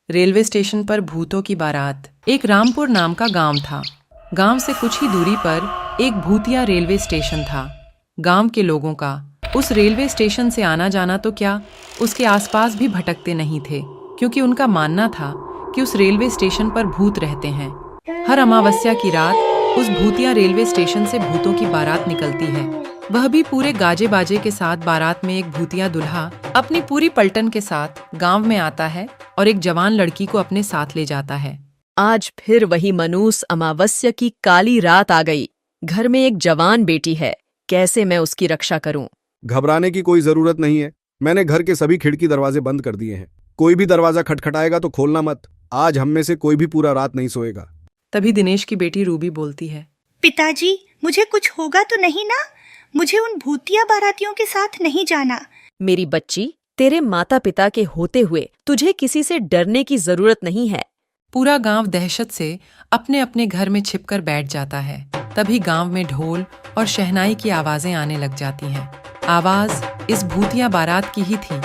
Railway station पर भूतों की बारात। एक रामपुर नाम का गांव था। गांव से कुछ ही दूरी पर एक भूतिया रेलवे स्टेशन था। गांव के लोगों का उस रेलवे स्टेशन से आना जाना तो क्या, उसके आसपास भी भटकते नहीं थे, क्योंकि उनका मानना था कि उस रेलवे स्टेशन पर भूत रहते हैं। हर अमावस्या की रात उस भूतिया रेलवे स्टेशन से भूतों की बारात निकलती है, वह भी पूरे गाजे बाजे के साथ। बारात में एक भूतिया दूल्हा अपनी पूरी पलटन के साथ गांव में आता है और एक जवान लड़की को अपने साथ ले जाता है। आज फिर वही मनूस अमावस्या की काली रात आ गई। घर में एक जवान बेटी है, कैसे मैं उसकी रक्षा करूं? घबराने की कोई जरूरत नहीं है। मैंने घर के सभी खिड़की दरवाजे बंद कर दिए हैं। कोई भी दरवाजा खटखटाएगा तो खोलना मत। आज हम में से कोई भी पूरा रात नहीं सोएगा। तभी दिनेश की बेटी रूबी बोलती है, पिताजी, मुझे कुछ होगा तो नहीं ना? मुझे उन भूतिया बारातियों के साथ नहीं जाना। मेरी बच्ची, तेरे माता पिता के होते हुए तुझे किसी से डरने की जरूरत नहीं है। पूरा गांव दहशत से अपने अपने घर में छिपकर बैठ जाता है। तभी गांव में ढोल और शहनाई की आवाजें आने लग जाती हैं। आवाज इस भूतिया बारात की ही थी,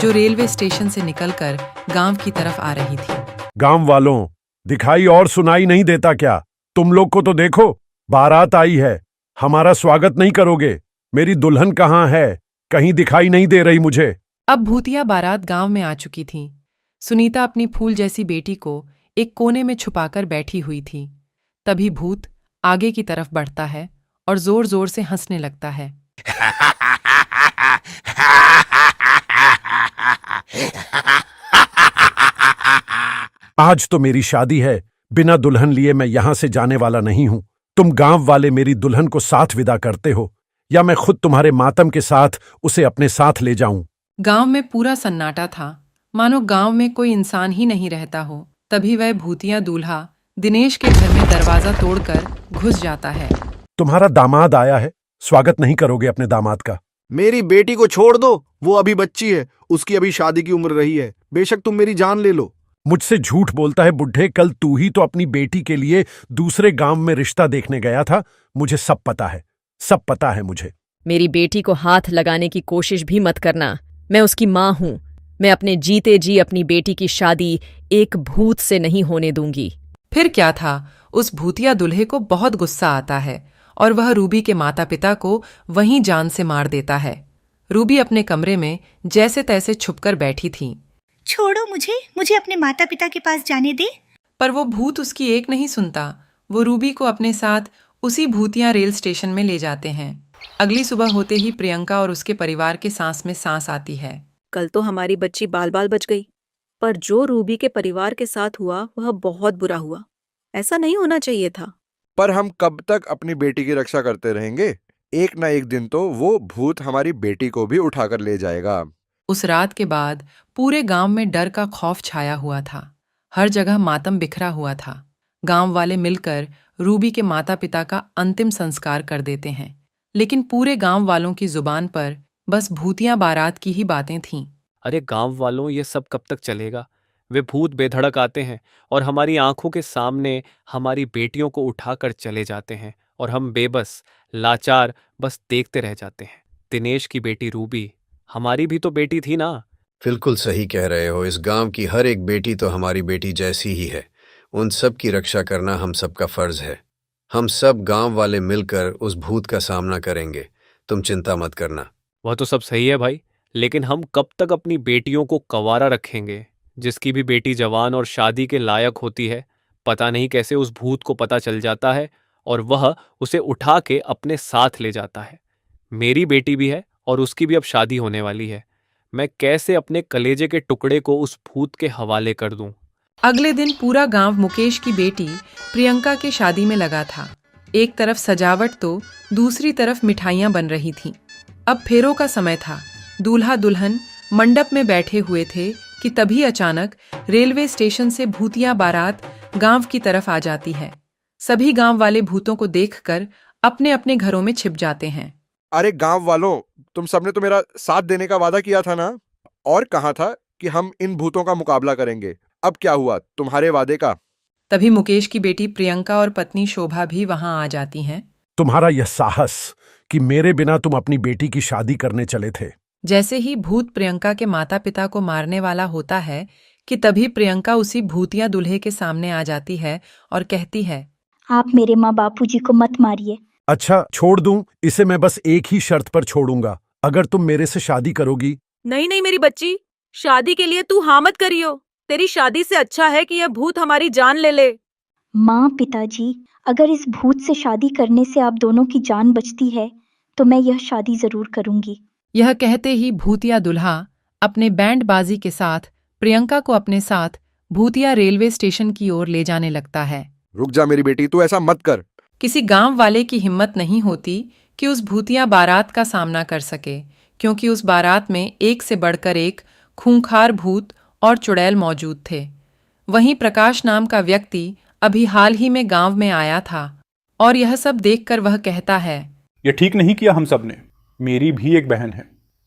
जो रेलवे स्टेशन से निकलकर गांव की तरफ आ रही थी। गांव वालों, दिखाई और सुनाई नहीं देता क्या? तुम लोग को तो देखो, बारात आई है। हमारा स्वागत नहीं करोगे? मेरी दुल्हन कहाँ है? कहीं दिखाई नहीं दे रही मुझे। अब भूतिया बारात गांव में आ चुकी थी। सुनीता अपनी फूल जैसी बेटी को एक कोने में छुपाकर बैठी हुई थी। तभी भूत आगे की तरफ बढ़ता है और जोर जोर से हंसने लगता है। आज तो मेरी शादी है, बिना दुल्हन लिए मैं यहां से जाने वाला नहीं हूं। तुम गांव वाले मेरी दुल्हन को साथ विदा करते हो, या मैं खुद तुम्हारे मातम के साथ उसे अपने साथ ले जाऊं? गांव में पूरा सन्नाटा था, मानो गांव में कोई इंसान ही नहीं रहता हो। तभी वह भूतिया दूल्हा दिनेश के घर में दरवाजा तोड़कर घुस जाता है। तुम्हारा दामाद आया है, स्वागत नहीं करोगे अपने दामाद का? मेरी बेटी को छोड़ दो, वो अभी बच्ची है, उसकी अभी शादी की उम्र रही है। बेशक तुम मेरी जान ले लो। मुझसे झूठ बोलता है बुढ़े। कल तू ही तो अपनी बेटी के लिए दूसरे गांव में रिश्ता देखने गया था। मुझे सब पता है, सब पता है मुझे। मेरी बेटी को हाथ लगाने की कोशिश भी मत करना। मैं उसकी माँ हूं। मैं अपने जीते जी अपनी बेटी की शादी एक भूत से नहीं होने दूंगी। फिर क्या था, उस भूतिया दूल्हे को बहुत गुस्सा आता है और वह रूबी के माता पिता को वहीं जान से मार देता है। रूबी अपने कमरे में जैसे तैसे छुपकर बैठी थी। छोड़ो मुझे अपने माता पिता के पास जाने दे। पर वो भूत उसकी एक नहीं सुनता। वो रूबी को अपने साथ उसी भूतिया रेल स्टेशन में ले जाते हैं। अगली सुबह होते ही प्रियंका और उसके परिवार के सांस में सांस आती है। कल तो हमारी बच्ची बाल बाल बच गई, पर जो रूबी के परिवार के साथ हुआ वह बहुत बुरा हुआ। ऐसा नहीं होना चाहिए था। पर हम कब तक अपनी बेटी की रक्षा करते रहेंगे? एक ना एक दिन तो वो भूत हमारी बेटी को भी उठाकर ले जाएगा। उस रात के बाद पूरे गांव में डर का खौफ छाया हुआ था। हर जगह मातम बिखरा हुआ था। गांव वाले मिलकर रूबी के माता पिता का अंतिम संस्कार कर देते हैं, लेकिन पूरे गांव वालों की जुबान पर बस भूतिया बारात की ही बातें थीं। अरे गांव वालों, ये सब कब तक चलेगा? वे भूत बेधड़क आते हैं और हमारी आंखों के सामने हमारी बेटियों को उठाकर चले जाते हैं, और हम बेबस, लाचार बस देखते रह जाते हैं। दिनेश की बेटी रूबी हमारी भी तो बेटी थी ना? बिल्कुल सही कह रहे हो। इस गांव की हर एक बेटी तो हमारी बेटी जैसी ही है। उन सब की रक्षा करना हम सबका फर्ज है। हम सब गांव वाले मिलकर उस भूत का सामना करेंगे। तुम चिंता मत करना। वह तो सब सही है भाई, लेकिन हम कब तक अपनी बेटियों को कंवारा रखेंगे? जिसकी भी बेटी जवान और शादी के लायक होती है, पता नहीं कैसे उस भूत को पता चल जाता है और वह उसे उठा के अपने साथ ले जाता है। मेरी बेटी भी है और उसकी भी अब शादी होने वाली है। मैं कैसे अपने कलेजे के टुकड़े को उस भूत के हवाले कर दूं? अगले दिन पूरा गांव मुकेश की बेटी प्रियंका के शादी में लगा था। एक तरफ सजावट तो दूसरी तरफ मिठाइयां बन रही थीं। अब फेरों का समय था। दूल्हा दुल्हन मंडप में बैठे हुए थे कि तभी अचानक रेलवे स्टेशन से भूतिया बारात गांव की तरफ आ जाती है। सभी गांव वाले भूतों को देखकर अपने अपने घरों में छिप जाते हैं। अरे गांव वालों, तुम सबने तो मेरा साथ देने का वादा किया था ना? और कहा था कि हम इन भूतों का मुकाबला करेंगे। अब क्या हुआ तुम्हारे वादे का? तभी मुकेश की बेटी प्रियंका और पत्नी शोभा भी वहां आ जाती हैं। तुम्हारा यह साहस कि मेरे बिना तुम अपनी बेटी की शादी करने चले थे। जैसे ही भूत प्रियंका के माता पिता को मारने वाला होता है कि तभी प्रियंका उसी भूतिया दूल्हे के सामने आ जाती है और कहती है, आप मेरे माँ बापूजी को मत मारिए। अच्छा छोड़ दूं, इसे मैं बस एक ही शर्त पर छोड़ूंगा, अगर तुम मेरे से शादी करोगी। नहीं नहीं मेरी बच्ची, शादी के लिए तू हाँ मत करियो। तेरी शादी से अच्छा है कि यह भूत हमारी जान ले ले। माँ पिताजी, अगर इस भूत से शादी करने से आप दोनों की जान बचती है तो मैं यह शादी जरूर करूंगी। यह कहते ही भूतिया दुल्हा अपने बैंड बाजी के साथ प्रियंका को अपने साथ भूतिया रेलवे स्टेशन की ओर ले जाने लगता है। रुक जा मेरी बेटी, तू ऐसा मत कर। किसी गांव वाले की हिम्मत नहीं होती कि उस भूतिया बारात का सामना कर सके, क्योंकि उस बारात में एक से बढ़कर एक खूंखार भूत और चुड़ैल मौजूद थे। वहीं प्रकाश नाम का व्यक्ति अभी हाल ही में गांव में आया था और यह सब देखकर वह कहता है, ये ठीक नहीं किया हम सब ने। मेरी भी एक बहन है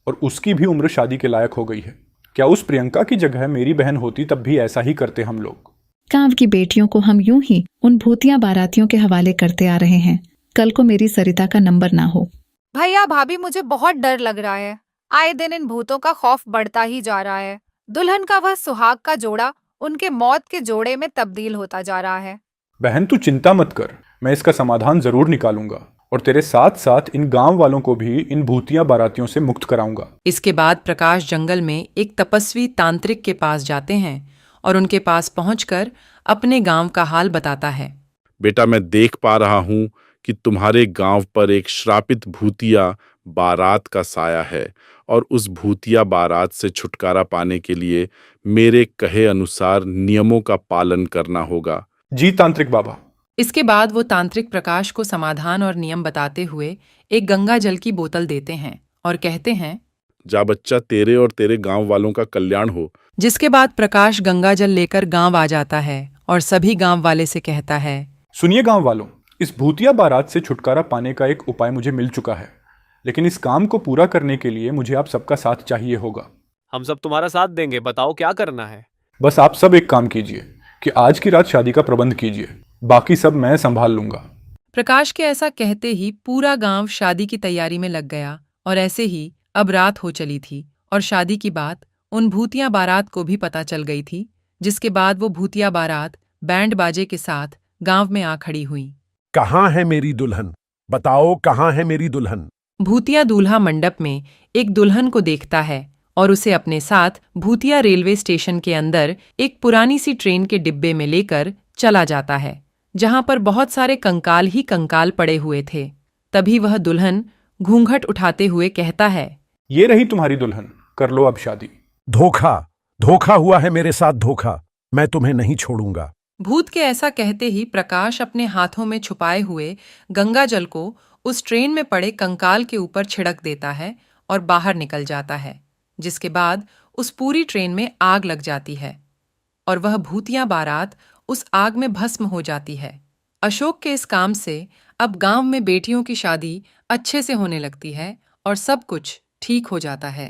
और उसकी भी उम्र शादी के लायक हो गई है। क्या उस प्रियंका की जगह मेरी बहन होती तब भी ऐसा ही करते हम लोग। गांव की बेटियों को हम यूं ही उन भूतिया बारातियों के हवाले करते आ रहे हैं, कल को मेरी सरिता का नंबर ना हो। भैया भाभी, मुझे बहुत डर लग रहा है। आए दिन इन भूतों का खौफ बढ़ता ही जा रहा है। दुल्हन का वह सुहाग का जोड़ा उनके मौत के जोड़े में तब्दील होता जा रहा है। बहन तू चिंता मत कर, मैं इसका समाधान जरूर निकालूंगा और तेरे साथ साथ इन गांव वालों को भी इन भूतिया बारातियों से मुक्त कराऊंगा। इसके बाद प्रकाश जंगल में एक तपस्वी तांत्रिक के पास जाते हैं और उनके पास पहुंचकर अपने गांव का हाल बताता है। बेटा, मैं देख पा रहा हूं कि तुम्हारे गांव पर एक श्रापित भूतिया बारात का साया है और उस भूतिया बारात से छुटकारा पाने के लिए मेरे कहे अनुसार नियमों का पालन करना होगा। जी तांत्रिक बाबा। इसके बाद वो तांत्रिक प्रकाश को समाधान और नियम बताते हुए एक गंगा जल की बोतल देते हैं और कहते हैं, जा बच्चा, तेरे और तेरे गांव वालों का कल्याण हो। जिसके बाद प्रकाश गंगा जल लेकर गांव आ जाता है और सभी गांव वाले से कहता है, सुनिए गांव वालों, इस भूतिया बारात से छुटकारा पाने का एक उपाय मुझे मिल चुका है, लेकिन इस काम को पूरा करने के लिए मुझे आप सबका साथ चाहिए होगा। हम सब तुम्हारा साथ देंगे, बताओ क्या करना है। बस आप सब एक काम कीजिए कि आज की रात शादी का प्रबंध कीजिए, बाकी सब मैं संभाल लूंगा। प्रकाश के ऐसा कहते ही पूरा गांव शादी की तैयारी में लग गया और ऐसे ही अब रात हो चली थी और शादी की बात उन भूतिया बारात को भी पता चल गई थी, जिसके बाद वो भूतिया बारात बैंड बाजे के साथ गांव में आ खड़ी हुई। कहाँ है मेरी दुल्हन? बताओ कहाँ है मेरी दुल्हन? भूतिया दूल्हा मंडप में एक दुल्हन को देखता है और उसे अपने साथ भूतिया रेलवे स्टेशन के अंदर एक पुरानी सी ट्रेन के डिब्बे में लेकर चला जाता है, जहां पर बहुत सारे कंकाल ही कंकाल पड़े हुए थे। तभी वह दुल्हन घूंघट उठाते हुए कहता है, ये रही तुम्हारी दुल्हन, कर लो अब शादी। धोखा, धोखा हुआ है मेरे साथ, धोखा। मैं तुम्हें नहीं छोड़ूंगा। भूत के ऐसा कहते ही प्रकाश अपने हाथों में छुपाए हुए गंगा जल को उस ट्रेन में पड़े कंकाल के ऊपर छिड़क देता है और बाहर निकल जाता है, जिसके बाद उस पूरी ट्रेन में आग लग जाती है और वह भूतिया बारात उस आग में भस्म हो जाती है। अशोक के इस काम से अब गांव में बेटियों की शादी अच्छे से होने लगती है और सब कुछ ठीक हो जाता है।